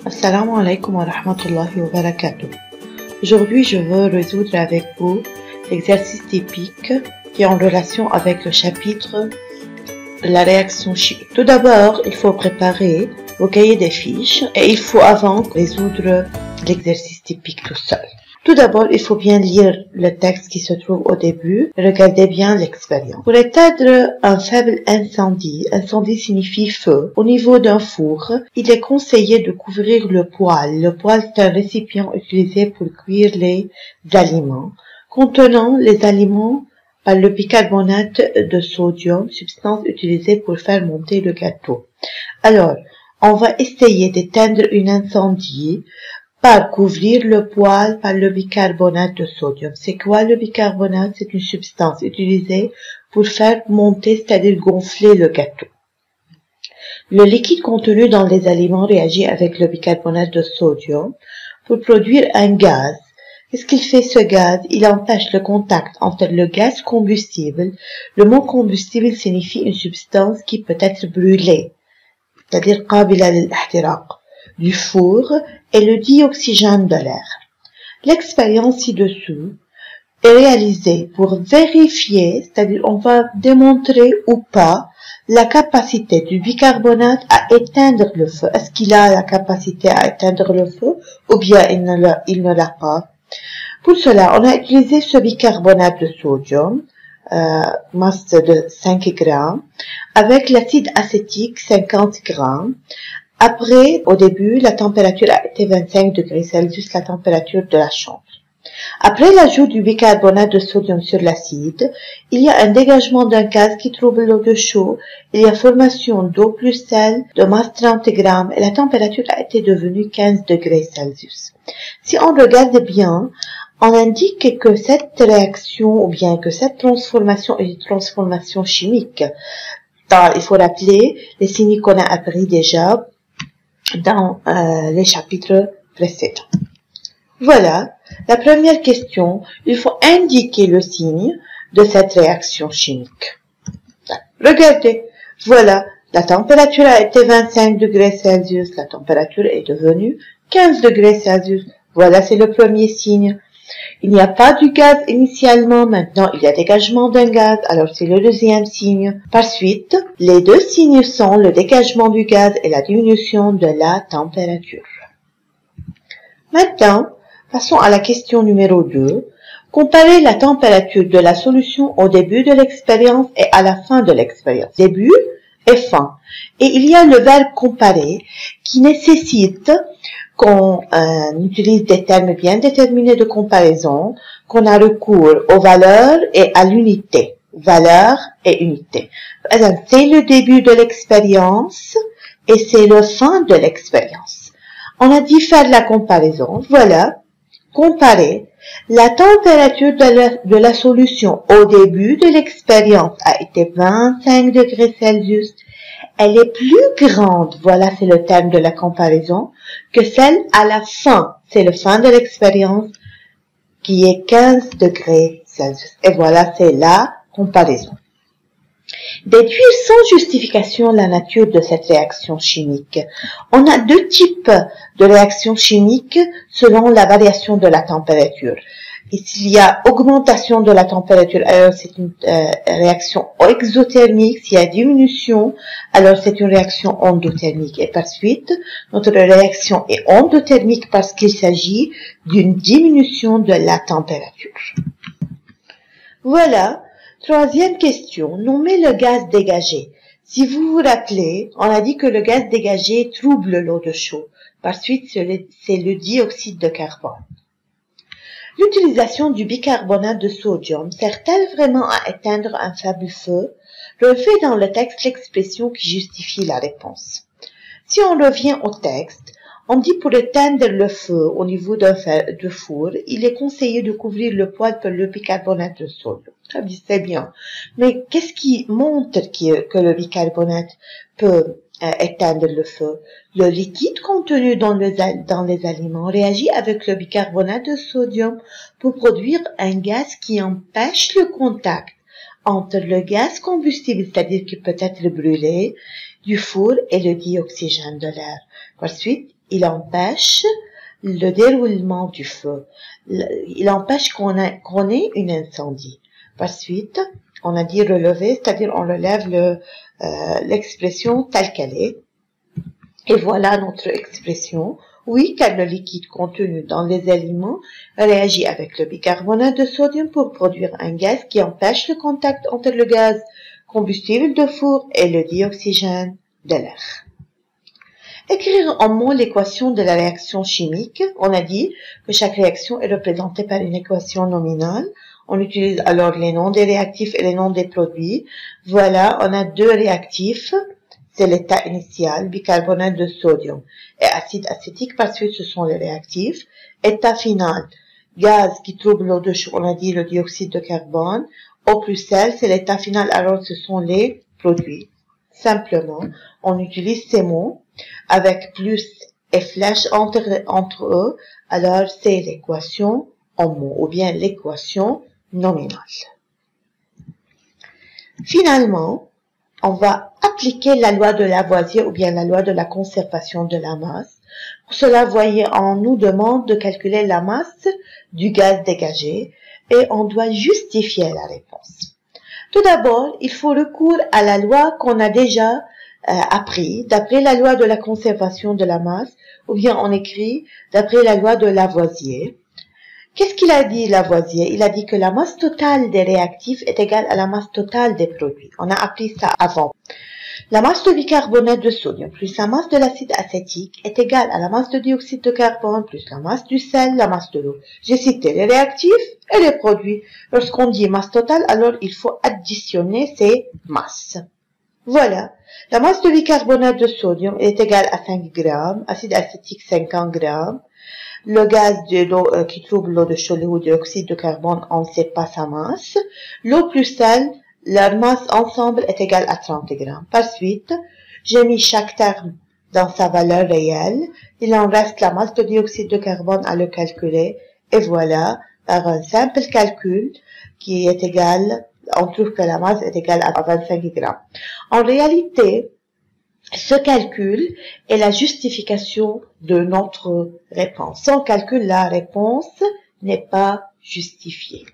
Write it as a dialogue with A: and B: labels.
A: Assalamu alaikum wa rahmatullahi wa barakatuh. Aujourd'hui, je veux résoudre avec vous l'exercice typique qui est en relation avec le chapitre de la réaction chimique. Tout d'abord, il faut préparer vos cahiers des fiches et il faut avant résoudre l'exercice typique tout seul. Tout d'abord, il faut bien lire le texte qui se trouve au début et regardez bien l'expérience. Pour éteindre un faible incendie signifie feu, au niveau d'un four, il est conseillé de couvrir le poêle. Le poêle, c'est un récipient utilisé pour cuire les aliments, contenant les aliments par le bicarbonate de sodium, substance utilisée pour faire monter le gâteau. Alors, on va essayer d'éteindre un incendie par couvrir le poêle par le bicarbonate de sodium. C'est quoi le bicarbonate? C'est une substance utilisée pour faire monter, c'est-à-dire gonfler le gâteau. Le liquide contenu dans les aliments réagit avec le bicarbonate de sodium pour produire un gaz. Qu'est-ce qu'il fait ce gaz? Il empêche le contact entre le gaz combustible. Le mot combustible signifie une substance qui peut être brûlée, c'est-à-dire قابلة للاحتراق, du four et le dioxygène de l'air. L'expérience ci-dessous est réalisée pour vérifier, c'est-à-dire on va démontrer ou pas la capacité du bicarbonate à éteindre le feu. Est-ce qu'il a la capacité à éteindre le feu ou bien il ne l'a pas? Pour cela, on a utilisé ce bicarbonate de sodium, masse de 5 grammes, avec l'acide acétique 50 grammes. Après, au début, la température a été 25 degrés Celsius, la température de la chambre. Après l'ajout du bicarbonate de sodium sur l'acide, il y a un dégagement d'un gaz qui trouble l'eau de chaud, il y a formation d'eau plus sel de masse 30 grammes et la température a été devenue 15 degrés Celsius. Si on regarde bien, on indique que cette réaction ou bien que cette transformation est une transformation chimique. Il faut rappeler les signes qu'on a appris déjà dans les chapitres précédents. Voilà, la première question, il faut indiquer le signe de cette réaction chimique. Regardez, voilà, la température a été 25 degrés Celsius, la température est devenue 15 degrés Celsius. Voilà, c'est le premier signe. Il n'y a pas du gaz initialement, maintenant il y a dégagement d'un gaz, alors c'est le deuxième signe. Par suite, les deux signes sont le dégagement du gaz et la diminution de la température. Maintenant, passons à la question numéro 2. Comparez la température de la solution au début de l'expérience et à la fin de l'expérience. Début et fin. Et il y a le verbe comparer qui nécessite qu'on utilise des termes bien déterminés de comparaison, qu'on a recours aux valeurs et à l'unité. Valeur et unité. C'est le début de l'expérience et c'est le fin de l'expérience. On a dit faire la comparaison. Voilà. Comparer. La température de la solution au début de l'expérience a été 25 degrés Celsius. Elle est plus grande, voilà c'est le terme de la comparaison, que celle à la fin, c'est le fin de l'expérience, qui est 15 degrés Celsius. Et voilà, c'est la comparaison. Déduire sans justification la nature de cette réaction chimique. On a deux types de réactions chimiques selon la variation de la température. Et s'il y a augmentation de la température, alors c'est une réaction exothermique. S'il y a diminution, alors c'est une réaction endothermique. Et par suite, notre réaction est endothermique parce qu'il s'agit d'une diminution de la température. Voilà. Troisième question. Nommez le gaz dégagé. Si vous vous rappelez, on a dit que le gaz dégagé trouble l'eau de chaud. Par suite, c'est le dioxyde de carbone. L'utilisation du bicarbonate de sodium sert-elle vraiment à éteindre un faible feu? Relevez dans le texte l'expression qui justifie la réponse. Si on revient au texte, on dit pour éteindre le feu au niveau d'un four, il est conseillé de couvrir le poêle par le bicarbonate de sodium. C'est bien. Mais qu'est-ce qui montre que le bicarbonate peut éteindre le feu? Le liquide contenu dans les aliments réagit avec le bicarbonate de sodium pour produire un gaz qui empêche le contact entre le gaz combustible, c'est-à-dire qui peut être brûlé, du four et le dioxygène de l'air. Par suite, il empêche le déroulement du feu. Il empêche qu'on ait une incendie. Par suite, on a dit relever, c'est-à-dire on relève l'expression telle qu'elle est. Et voilà notre expression. Oui, car le liquide contenu dans les aliments réagit avec le bicarbonate de sodium pour produire un gaz qui empêche le contact entre le gaz combustible de four et le dioxygène de l'air. Écrire en mots l'équation de la réaction chimique. On a dit que chaque réaction est représentée par une équation nominale. On utilise alors les noms des réactifs et les noms des produits. Voilà, on a deux réactifs. C'est l'état initial, bicarbonate de sodium et acide acétique. Par suite, ce sont les réactifs. État final, gaz qui trouble l'eau de chaud, on a dit le dioxyde de carbone. Eau plus sel, c'est l'état final, alors ce sont les produits. Simplement, on utilise ces mots avec plus et flèche entre eux, alors c'est l'équation en mots ou bien l'équation nominale. Finalement, on va appliquer la loi de Lavoisier ou bien la loi de la conservation de la masse. Pour cela, voyez, on nous demande de calculer la masse du gaz dégagé et on doit justifier la réponse. Tout d'abord, il faut recourir à la loi qu'on a déjà appris, d'après la loi de la conservation de la masse, ou bien on écrit d'après la loi de Lavoisier. Qu'est-ce qu'il a dit Lavoisier? Il a dit que la masse totale des réactifs est égale à la masse totale des produits. On a appris ça avant. La masse de bicarbonate de sodium plus la masse de l'acide acétique est égale à la masse de dioxyde de carbone plus la masse du sel, la masse de l'eau. J'ai cité les réactifs et les produits. Lorsqu'on dit masse totale, alors il faut additionner ces masses. Voilà. La masse de bicarbonate de sodium est égale à 5 grammes, acide acétique 50 grammes. Le gaz de l'eau qui trouble l'eau de chaud ou dioxyde de carbone, on ne sait pas sa masse. L'eau plus sel, leur masse ensemble est égale à 30 grammes. Par suite, j'ai mis chaque terme dans sa valeur réelle. Il en reste la masse de dioxyde de carbone à le calculer. Et voilà, par un simple calcul qui est égal, on trouve que la masse est égale à 25 grammes. En réalité, ce calcul est la justification de notre réponse. Sans calcul, la réponse n'est pas justifiée.